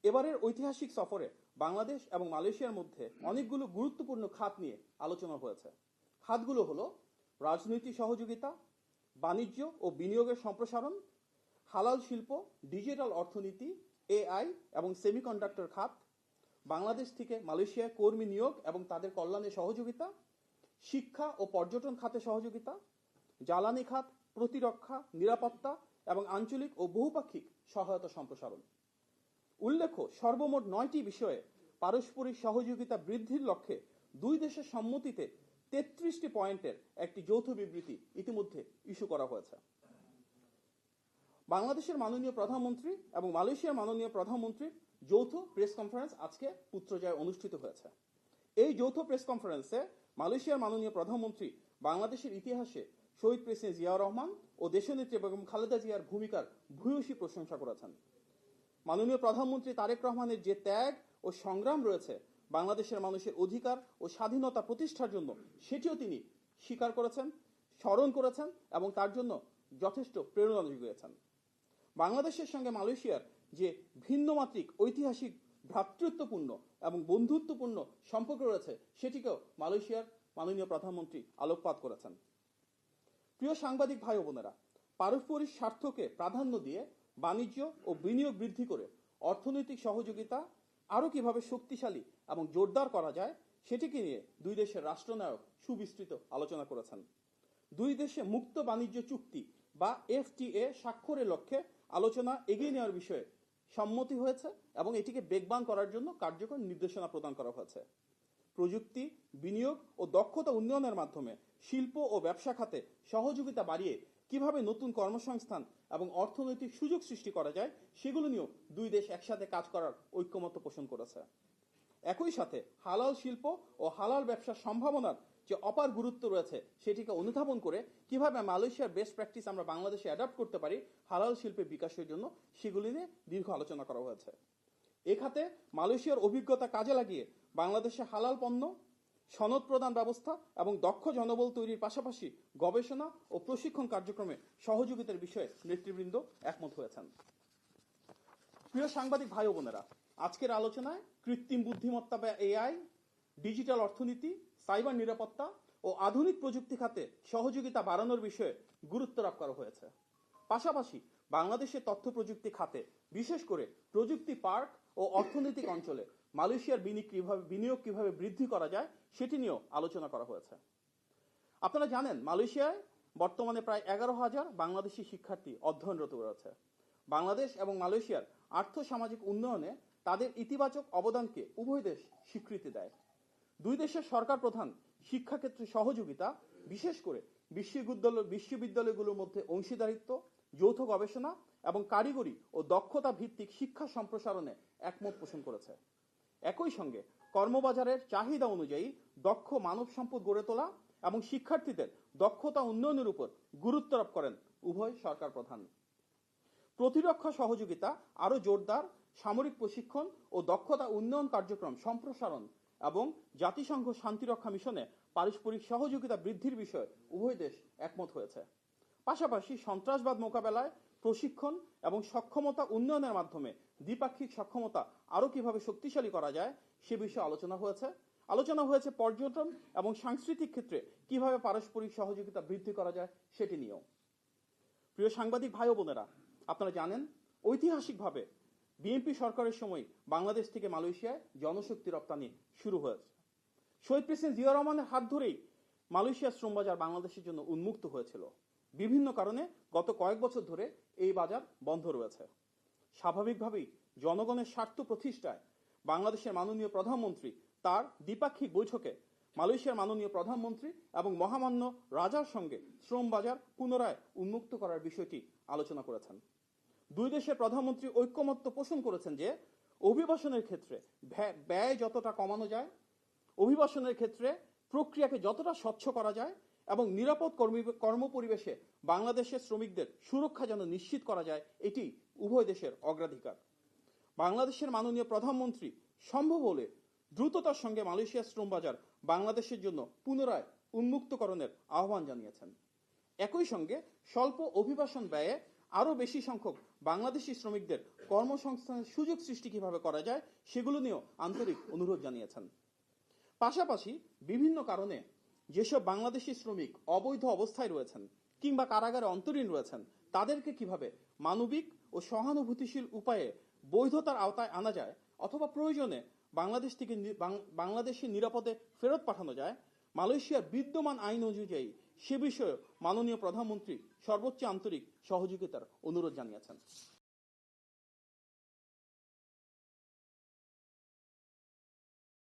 এবারের ঐতিহাসিক সফরে বাংলাদেশ এবং মালয়েশিয়ার মধ্যে অনেকগুলো গুরুত্বপূর্ণ খাত নিয়ে আলোচনা হয়েছে। খাতগুলো হলো রাজনৈতিক সহযোগিতা, বাণিজ্য ও বিনিয়োগের সম্প্রসারণ, হালাল শিল্প, ডিজিটাল অর্থনীতি, এআই এবং সেমিকন্ডাক্টর খাত, বাংলাদেশ থেকে মালয়েশিয়ায় কর্মী নিয়োগ এবং তাদের কল্যাণে সহযোগিতা, শিক্ষা ও পর্যটন খাতে সহযোগিতা, জ্বালানি খাত, প্রতিরক্ষা, নিরাপত্তা এবং আঞ্চলিক ও বহুপাক্ষিক সহায়তা সম্প্রসারণ। উল্লেখ্য, সর্বমোট 9টি বিষয়ে পারস্পরিক সহযোগিতা বৃদ্ধির লক্ষ্যে দুই দেশের সম্মতিতে 33টি পয়েন্টের একটি যৌথ বিবৃতি ইতিমধ্যে ইস্যু করা হয়েছে। বাংলাদেশের মাননীয় প্রধানমন্ত্রী এবং মালয়েশিয়ার মাননীয় প্রধানমন্ত্রীর যৌথ প্রেস কনফারেন্স আজকে পুত্রজায় অনুষ্ঠিত হয়েছে। এই যৌথ প্রেস কনফারেন্সে মালয়েশিয়ার মাননীয় প্রধানমন্ত্রী বাংলাদেশের ইতিহাসে শহীদ প্রেসিডেন্ট জিয়াউর রহমান ও দেশনেত্রী বেগম খালেদা জিয়ার ভূমিকার ভূয়সী প্রশংসা করেছেন। মাননীয় প্রধানমন্ত্রী তারেক রহমানের যে ত্যাগ ও সংগ্রাম রয়েছে বাংলাদেশের মানুষের অধিকার ও স্বাধীনতা প্রতিষ্ঠার জন্য, সেটিও তিনি স্বীকার করেছেন, স্মরণ করেছেন এবং তার জন্য যথেষ্ট প্রেরণা জুগিয়েছেন। বাংলাদেশের সঙ্গে মালয়েশিয়ার যে ভিন্নমাত্রিক ঐতিহাসিক ভ্রাতৃত্বপূর্ণ এবং বন্ধুত্বপূর্ণ সম্পর্ক রয়েছে সেটিকেও মালয়েশিয়ার মাননীয় প্রধানমন্ত্রী আলোকপাত করেছেন। প্রিয় সাংবাদিক ভাই ও বোনেরা, পারস্পরিক স্বার্থকে প্রাধান্য দিয়ে বাণিজ্য ও বিনিয়োগ বৃদ্ধি করে অর্থনৈতিক সহযোগিতা আরও কিভাবে শক্তিশালী এবং জোরদার করা যায় সেটিকে নিয়ে দুই দেশের রাষ্ট্রনায়ক সুবিস্তৃত আলোচনা করেছেন। দুই দেশে মুক্ত বাণিজ্য চুক্তি বা এফটিএ স্বাক্ষরের লক্ষ্যে আলোচনা এগিয়ে নেওয়ার বিষয়ে সম্মতি হয়েছে এবং এটিকে বেগবান করার জন্য কার্যকর নির্দেশনা প্রদান করা হয়েছে। প্রযুক্তি, বিনিয়োগ ও দক্ষতা উন্নয়নের মাধ্যমে শিল্প ও ব্যবসা খাতে সহযোগিতা বাড়িয়ে কিভাবে নতুন কর্মসংস্থান এবং অর্থনৈতিক সুযোগ সৃষ্টি করা যায় সেগুলো নিয়েও দুই দেশ একসাথে কাজ করার ঐক্যমত্য পোষণ করেছে। একই সাথে হালাল শিল্প ও হালাল ব্যবসার সম্ভাবনার যে অপার গুরুত্ব রয়েছে সেটিকে অনুধাবন করে কিভাবে মালয়েশিয়ার বেস্ট প্র্যাকটিস আমরা বাংলাদেশে অ্যাডাপ্ট করতে পারি হালাল শিল্পের বিকাশের জন্য, সেগুলি নিয়ে দীর্ঘ আলোচনা করা হয়েছে। এ খাতে মালয়েশিয়ার অভিজ্ঞতা কাজে লাগিয়ে বাংলাদেশে হালাল পণ্য, সনদ প্রদান ব্যবস্থা এবং দক্ষ জনবল তৈরির পাশাপাশি গবেষণা ও প্রশিক্ষণ কার্যক্রমে সহযোগিতার বিষয়ে নেতৃবৃন্দ একমত হয়েছেন। প্রিয় সাংবাদিক ভাই ও বোনেরা, আজকের আলোচনায় কৃত্রিম বুদ্ধিমত্তা বা এআই, ডিজিটাল অর্থনীতি, সাইবার নিরাপত্তা ও আধুনিক প্রযুক্তি খাতে সহযোগিতা বাড়ানোর বিষয়ে গুরুত্ব আরোপ করা হয়েছে। পাশাপাশি বাংলাদেশের তথ্য প্রযুক্তি খাতে বিশেষ করে প্রযুক্তি পার্ক ও অর্থনৈতিক অঞ্চলে মালয়েশিয়ার বিনিয়োগ কিভাবে বৃদ্ধি করা যায় সেটি নিয়েও আলোচনা করা হয়েছে। আপনারা জানেন, মালয়েশিয়ায় বর্তমানে প্রায় 11,000 বাংলাদেশি শিক্ষার্থী অধ্যয়নরত রয়েছে। বাংলাদেশ এবং মালয়েশিয়ার আর্থসামাজিক উন্নয়নে তাদের ইতিবাচক অবদানকে উভয় দেশ স্বীকৃতি দেয়। দুই দেশের সরকার প্রধান শিক্ষাক্ষেত্রে সহযোগিতা, বিশেষ করে বিশ্ববিদ্যালয়গুলোর মধ্যে অংশীদারিত্ব, যৌথ গবেষণা এবং কারিগরি ও দক্ষতা ভিত্তিক শিক্ষা সম্প্রসারণে একমত পোষণ করেছে। একই সঙ্গে কর্মবাজারের চাহিদা অনুযায়ী দক্ষ মানব সম্পদ গড়ে তোলা এবং শিক্ষার্থীদের দক্ষতা উন্নয়নের উপর গুরুত্ব আরোপ করেন উভয় সরকার প্রধান। প্রতিরক্ষা সহযোগিতা আরও জোরদার, সামরিক প্রশিক্ষণ ও দক্ষতা উন্নয়ন কার্যক্রম সম্প্রসারণ এবং জাতিসংঘ শান্তিরক্ষা মিশনে পারস্পরিক সহযোগিতা বৃদ্ধির বিষয়ে উভয় দেশ একমত হয়েছে। পাশাপাশি সন্ত্রাসবাদ মোকাবেলায় প্রশিক্ষণ এবং সক্ষমতা উন্নয়নের মাধ্যমে দ্বিপাক্ষিক সক্ষমতা আরও কিভাবে শক্তিশালী করা যায় সে বিষয়ে আলোচনা হয়েছে পর্যটন এবং সাংস্কৃতিক ক্ষেত্রে কিভাবে পারস্পরিক সহযোগিতা বৃদ্ধি করা যায় সেটি নিয়েও। প্রিয় সাংবাদিক ভাই ও বোনেরা, আপনারা জানেন, ঐতিহাসিকভাবে বিএনপি সরকারের সময় বাংলাদেশ থেকে মালয়েশিয়ায় জনশক্তি রপ্তানি শুরু হয়েছে। শহীদ প্রেসিডেন্ট জিয়াউর রহমানের হাত ধরেই মালয়েশিয়ার শ্রমবাজার বাংলাদেশের জন্য উন্মুক্ত হয়েছিল। বিভিন্ন কারণে গত কয়েক বছর ধরে এই বাজার বন্ধ রয়েছে। স্বাভাবিকভাবেই জনগণের স্বার্থ প্রতিষ্ঠায় বাংলাদেশের মাননীয় প্রধানমন্ত্রী তার দ্বিপাক্ষিক বৈঠকে মালয়েশিয়ার মাননীয় প্রধানমন্ত্রী এবং মহামান্য রাজার সঙ্গে শ্রম বাজার পুনরায় উন্মুক্ত করার বিষয়টি আলোচনা করেছেন। দুই দেশের প্রধানমন্ত্রী ঐক্যমত্য পোষণ করেছেন যে অভিবাসনের ক্ষেত্রে ব্যয় যতটা কমানো যায়, অভিবাসনের ক্ষেত্রে প্রক্রিয়াকে যতটা স্বচ্ছ করা যায় এবং নিরাপদ কর্মপরিবেশে বাংলাদেশের শ্রমিকদের সুরক্ষা যেন নিশ্চিত করা যায়, এটি উভয় দেশের অগ্রাধিকার। বাংলাদেশের মাননীয় প্রধানমন্ত্রী সম্ভব হলে দ্রুততার সঙ্গে মালয়েশিয়ার শ্রম বাজার বাংলাদেশের জন্য পুনরায় উন্মুক্তকরণের আহ্বান জানিয়েছেন। একই সঙ্গে স্বল্প অভিবাসন ব্যয়ে আরও বেশি সংখ্যক বাংলাদেশি শ্রমিকদের কর্মসংস্থানের সুযোগ সৃষ্টি কিভাবে করা যায় সেগুলো নিয়েও আন্তরিক অনুরোধ জানিয়েছেন। পাশাপাশি বিভিন্ন কারণে যেসব বাংলাদেশি শ্রমিক অবৈধ অবস্থায় রয়েছেন কিংবা কারাগারে অন্তরীণ রয়েছেন তাদেরকে কিভাবে মানবিক ও সহানুভূতিশীল উপায়ে বৈধতার আওতায় আনা যায় অথবা প্রয়োজনে বাংলাদেশ থেকে বাংলাদেশে নিরাপদে ফেরত পাঠানো যায় মালয়েশিয়ার বিদ্যমান আইন অনুযায়ী সে বিষয়ে মাননীয় প্রধানমন্ত্রী সর্বোচ্চ আন্তরিক সহযোগিতার অনুরোধ জানিয়েছেন।